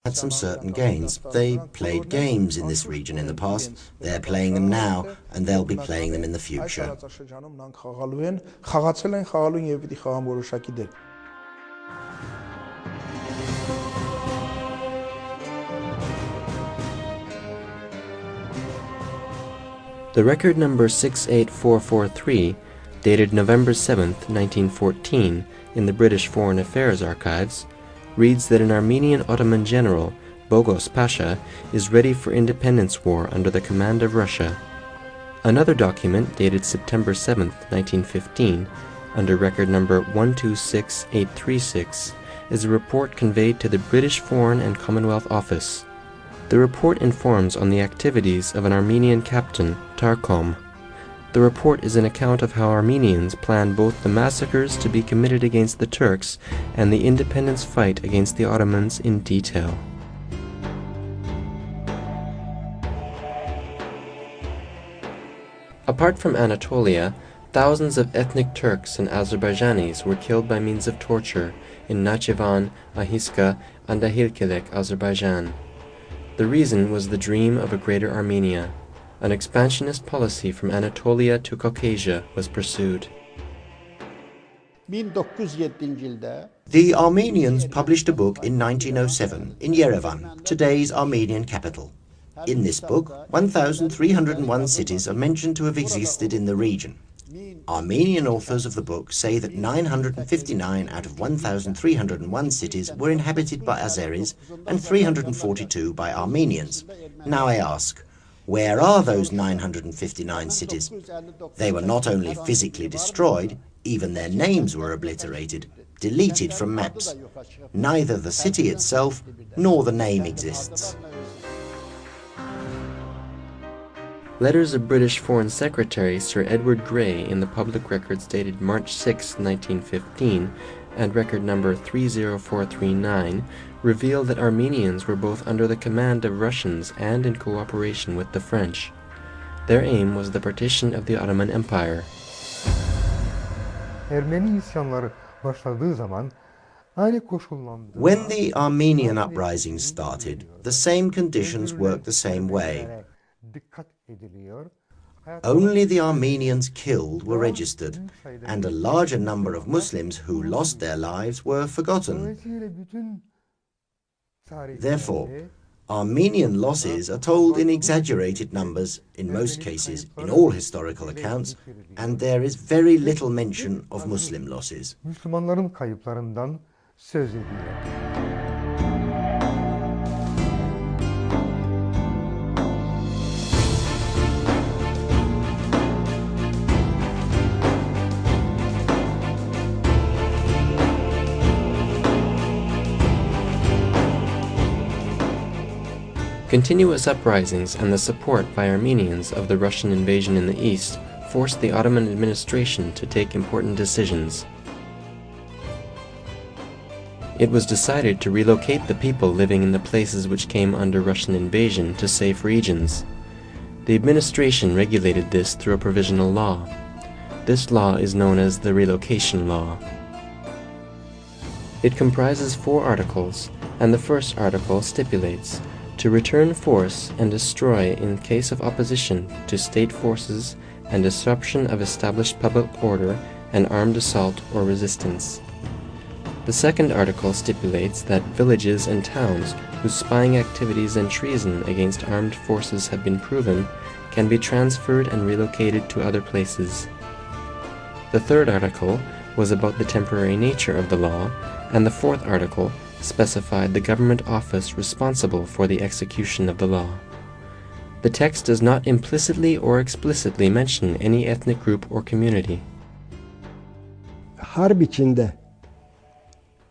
had some certain gains. They played games in this region in the past, they're playing them now, and they'll be playing them in the future. The record number 68443, dated November 7, 1914, in the British Foreign Affairs Archives, reads that an Armenian Ottoman general, Vehib Pasha, is ready for independence war under the command of Russia. Another document, dated September 7, 1915, under record number 126836, is a report conveyed to the British Foreign and Commonwealth Office. The report informs on the activities of an Armenian captain, Tarkom. The report is an account of how Armenians planned both the massacres to be committed against the Turks and the independence fight against the Ottomans in detail. Apart from Anatolia, thousands of ethnic Turks and Azerbaijanis were killed by means of torture in Nakhchivan, Ahiska, and Dahilkelek, Azerbaijan. The reason was the dream of a greater Armenia. An expansionist policy from Anatolia to Caucasia was pursued. The Armenians published a book in 1907 in Yerevan, today's Armenian capital. In this book, 1,301 cities are mentioned to have existed in the region. Armenian authors of the book say that 959 out of 1,301 cities were inhabited by Azeris and 342 by Armenians. Now I ask, where are those 959 cities? They were not only physically destroyed, even their names were obliterated, deleted from maps. Neither the city itself nor the name exists. Letters of British Foreign Secretary Sir Edward Grey in the public records dated March 6, 1915, and record number 30439, reveal that Armenians were both under the command of Russians and in cooperation with the French. Their aim was the partition of the Ottoman Empire. When the Armenian uprising started, the same conditions worked the same way. Only the Armenians killed were registered, and a larger number of Muslims who lost their lives were forgotten. Therefore, Armenian losses are told in exaggerated numbers in most cases in all historical accounts, and there is very little mention of Muslim losses. Continuous uprisings and the support by Armenians of the Russian invasion in the east forced the Ottoman administration to take important decisions. It was decided to relocate the people living in the places which came under Russian invasion to safe regions. The administration regulated this through a provisional law. This law is known as the Relocation Law. It comprises 4 articles, and the first article stipulates to return force and destroy in case of opposition to state forces and disruption of established public order and armed assault or resistance. The second article stipulates that villages and towns whose spying activities and treason against armed forces have been proven can be transferred and relocated to other places. The third article was about the temporary nature of the law, and the fourth article specified the government office responsible for the execution of the law. The text does not implicitly or explicitly mention any ethnic group or community. Harp içinde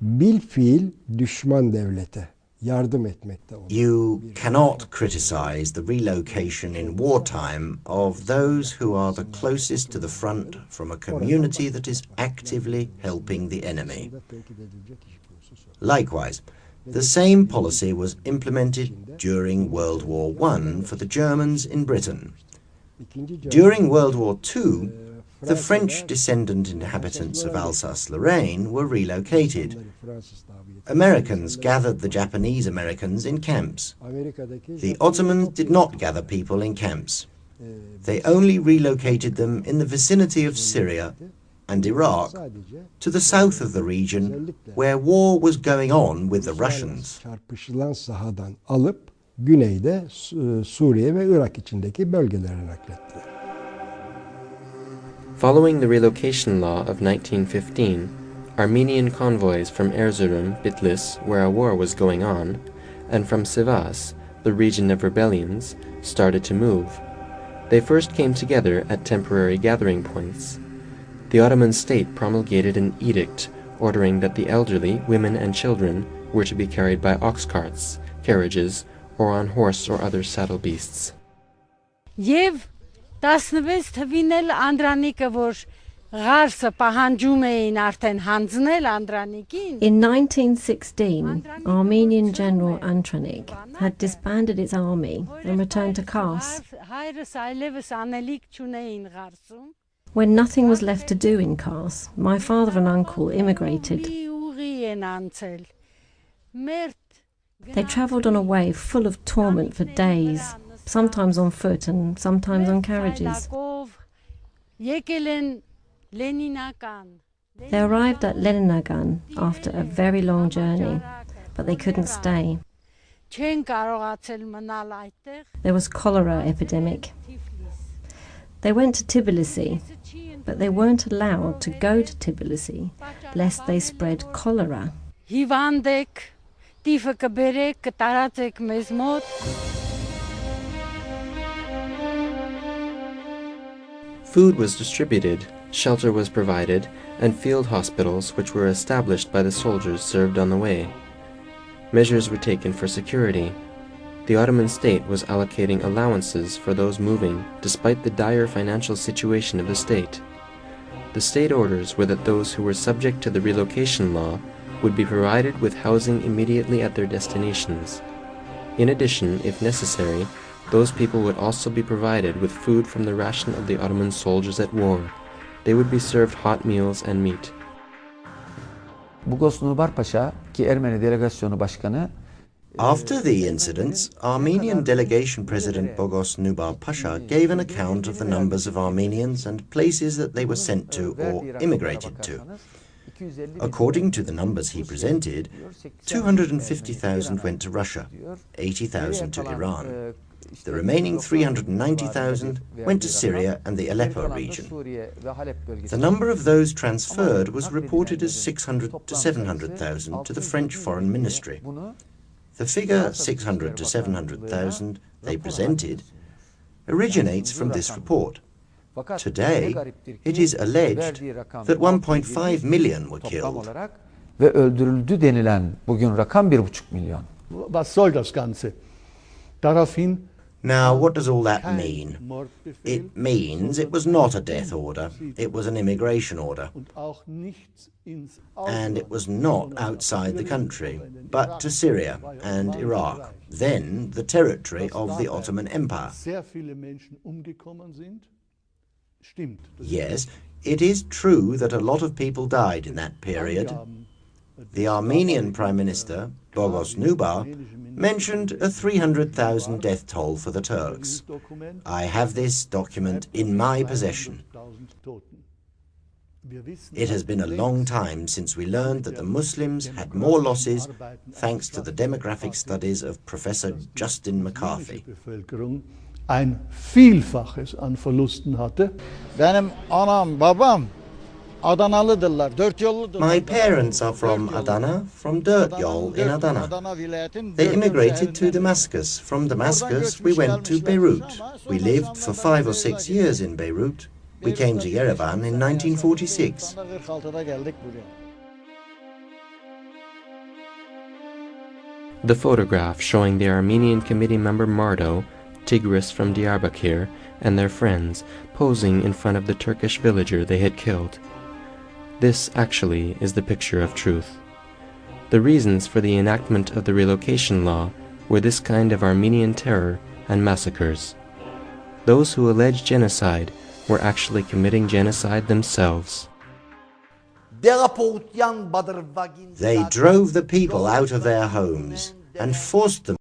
bilfiil düşman devlete yardım etmekte olur. You cannot criticize the relocation in wartime of those who are the closest to the front from a community that is actively helping the enemy. Likewise, the same policy was implemented during World War I for the Germans in Britain. During World War II, The French descendant inhabitants of Alsace-Lorraine were relocated. Americans gathered the Japanese Americans in camps. The Ottomans did not gather people in camps. They only relocated them in the vicinity of Syria and Iraq, to the south of the region where war was going on with the Russians. Çarpışılan sahadan alıp güneyde Suriye ve Irak içindeki bölgelere naklettiler. Following the relocation law of 1915, Armenian convoys from Erzurum, Bitlis, where a war was going on, and from Sivas, the region of rebellions, started to move. They first came together at temporary gathering points. The Ottoman state promulgated an edict ordering that the elderly, women and children were to be carried by ox carts, carriages, or on horse or other saddle beasts. Եվ 16 թվին էլ Անդրանիկը որ Ղարսը պահանջում էին արդեն հանձնել Անդրանիկին. In 1916, Armenian General Antranik had disbanded its army and returned to Kars. Հայրս այլևս անելիք չունեին Ղարսում. When nothing was left to do in Kars, my father and uncle immigrated. They travelled on a way full of torment for days, sometimes on foot and sometimes on carriages. They arrived at Leninagan after a very long journey, but they couldn't stay. There was cholera epidemic. They went to Tbilisi, but they weren't allowed to go to Tbilisi lest they spread cholera. Food was distributed, shelter was provided, and field hospitals which were established by the soldiers served on the way. Measures were taken for security. The Ottoman state was allocating allowances for those moving despite the dire financial situation of the state. The state orders were that those who were subject to the relocation law would be provided with housing immediately at their destinations. In addition, if necessary, those people would also be provided with food from the ration of the Ottoman soldiers at war. They would be served hot meals and meat. Vehib Pasha, ki Ermeni delegasyonu başkanı, After the incidents, Armenian delegation president Bogos Nubar Pasha gave an account of the numbers of Armenians and places that they were sent to or immigrated to. According to the numbers he presented, 250,000 went to Russia, 80,000 to Iran. The remaining 390,000 went to Syria and the Aleppo region. The number of those transferred was reported as 600 to 700,000 to the French Foreign Ministry. The figure 600 to 700,000 they presented originates from this report. Today, it is alleged that 1.5 million were killed. Ve öldürüldü denilen bugün rakam 1,5 milyon. Was soll das Ganze? Daraufhin Now, what does all that mean? It means it was not a death order, it was an immigration order. And it was not outside the country, but to Syria and Iraq, then the territory of the Ottoman Empire. Yes, it is true that a lot of people died in that period. The Armenian Prime Minister, Bogos Nubar, mentioned a 300,000 death toll for the Turks. I have this document in my possession. It has been a long time since we learned that the Muslims had more losses thanks to the demographic studies of Professor Justin McCarthy. Ein Vielfaches an Verlusten hatte. Benim anam, babam Adanalıdırlar, dört yolludur. My parents are from Adana, from Dörtyol in Adana. They immigrated to Damascus. From Damascus, we went to Beirut. We lived for 5 or 6 years in Beirut. We came to Yerevan in 1946. The photograph showing the Armenian committee member Mardo, Tigris from Diyarbakir, and their friends posing in front of the Turkish villager they had killed. This, actually, is the picture of truth. The reasons for the enactment of the relocation law were this kind of Armenian terror and massacres. Those who alleged genocide were actually committing genocide themselves. They drove the people out of their homes and forced them